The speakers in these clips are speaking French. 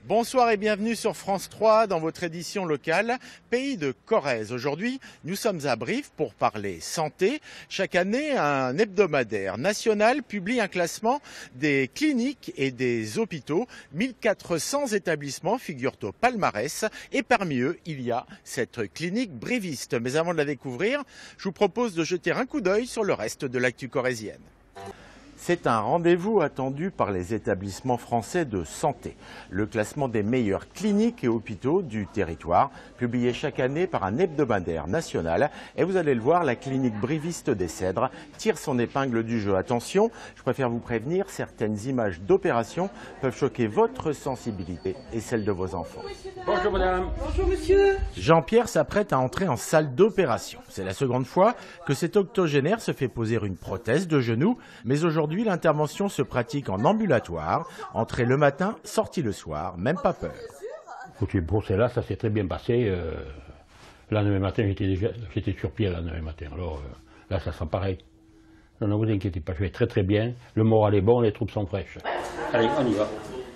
Bonsoir et bienvenue sur France 3 dans votre édition locale Pays de Corrèze. Aujourd'hui, nous sommes à Brive pour parler santé. Chaque année, un hebdomadaire national publie un classement des cliniques et des hôpitaux. 1400 établissements figurent au palmarès et parmi eux, il y a cette clinique briviste. Mais avant de la découvrir, je vous propose de jeter un coup d'œil sur le reste de l'actu corrézienne. C'est un rendez-vous attendu par les établissements français de santé. Le classement des meilleures cliniques et hôpitaux du territoire, publié chaque année par un hebdomadaire national. Et vous allez le voir, la clinique briviste des Cèdres tire son épingle du jeu. Attention, je préfère vous prévenir, certaines images d'opération peuvent choquer votre sensibilité et celle de vos enfants. Bonjour madame. Bonjour monsieur. Jean-Pierre s'apprête à entrer en salle d'opération. C'est la seconde fois que cet octogénaire se fait poser une prothèse de genou, mais aujourd'hui, l'intervention se pratique en ambulatoire. Entrée le matin, sortie le soir, même pas peur. Écoutez, pour celle-là, ça s'est très bien passé. Le lendemain matin, j'étais sur pied le lendemain matin. Alors là, ça sera pareil. Non, ne vous inquiétez pas, je vais très bien. Le moral est bon, les troupes sont fraîches. Allez, on y va.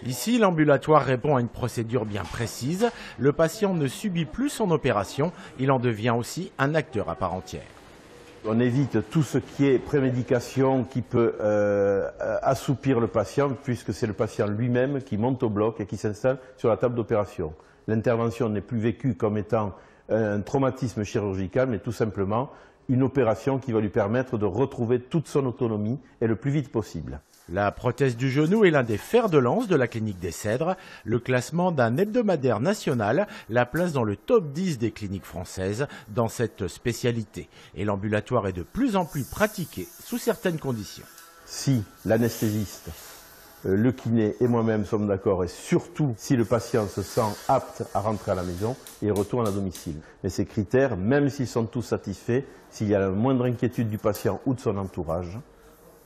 Ici, l'ambulatoire répond à une procédure bien précise. Le patient ne subit plus son opération, il en devient aussi un acteur à part entière. On évite tout ce qui est prémédication qui peut assoupir le patient, puisque c'est le patient lui-même qui monte au bloc et qui s'installe sur la table d'opération. L'intervention n'est plus vécue comme étant un traumatisme chirurgical, mais tout simplement une opération qui va lui permettre de retrouver toute son autonomie et le plus vite possible. La prothèse du genou est l'un des fers de lance de la clinique des Cèdres. Le classement d'un hebdomadaire national la place dans le top 10 des cliniques françaises dans cette spécialité. Et l'ambulatoire est de plus en plus pratiqué sous certaines conditions. Si l'anesthésiste, le kiné et moi-même sommes d'accord, et surtout si le patient se sent apte à rentrer à la maison, il retourne à domicile. Mais ces critères, même s'ils sont tous satisfaits, s'il y a la moindre inquiétude du patient ou de son entourage,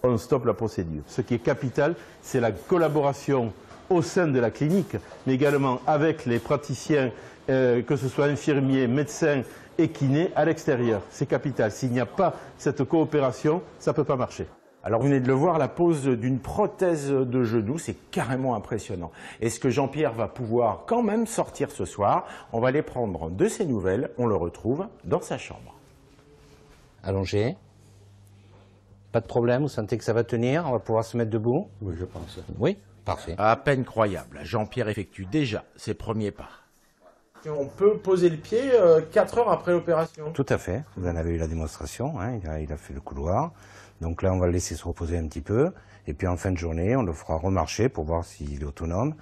on stoppe la procédure. Ce qui est capital, c'est la collaboration au sein de la clinique, mais également avec les praticiens, que ce soit infirmiers, médecins et kinés à l'extérieur. C'est capital. S'il n'y a pas cette coopération, ça ne peut pas marcher. Alors vous venez de le voir, la pose d'une prothèse de genou, c'est carrément impressionnant. Est-ce que Jean-Pierre va pouvoir quand même sortir ce soir? On va aller prendre de ses nouvelles, on le retrouve dans sa chambre. Allongé. Pas de problème, vous sentez que ça va tenir, on va pouvoir se mettre debout? Oui, je pense. Oui, parfait. À peine croyable, Jean-Pierre effectue déjà ses premiers pas. On peut poser le pied 4 heures après l'opération. Tout à fait, vous en avez eu la démonstration, hein, il a fait le couloir. Donc là, on va le laisser se reposer un petit peu. Et puis en fin de journée, on le fera remarcher pour voir s'il est autonome.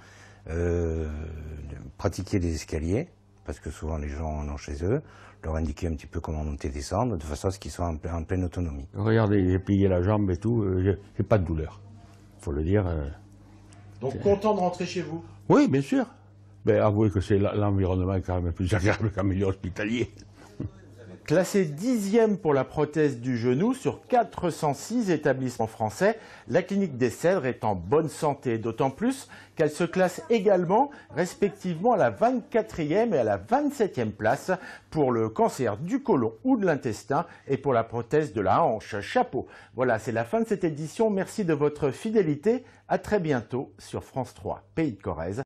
Pratiquer les escaliers, parce que souvent les gens en ont chez eux. Leur indiquer un petit peu comment monter et descendre, de façon à ce qu'ils soient en pleine autonomie. Regardez, j'ai plié la jambe et tout, j'ai pas de douleur. Faut le dire. Donc content de rentrer chez vous? Oui, bien sûr. Mais avouez que c'est l'environnement quand même plus agréable qu'un milieu hospitalier. Classé 10e pour la prothèse du genou sur 406 établissements français, la clinique des Cèdres est en bonne santé, d'autant plus qu'elle se classe également respectivement à la 24e et à la 27e place pour le cancer du côlon ou de l'intestin et pour la prothèse de la hanche. Chapeau. Voilà, c'est la fin de cette édition. Merci de votre fidélité. À très bientôt sur France 3, Pays de Corrèze.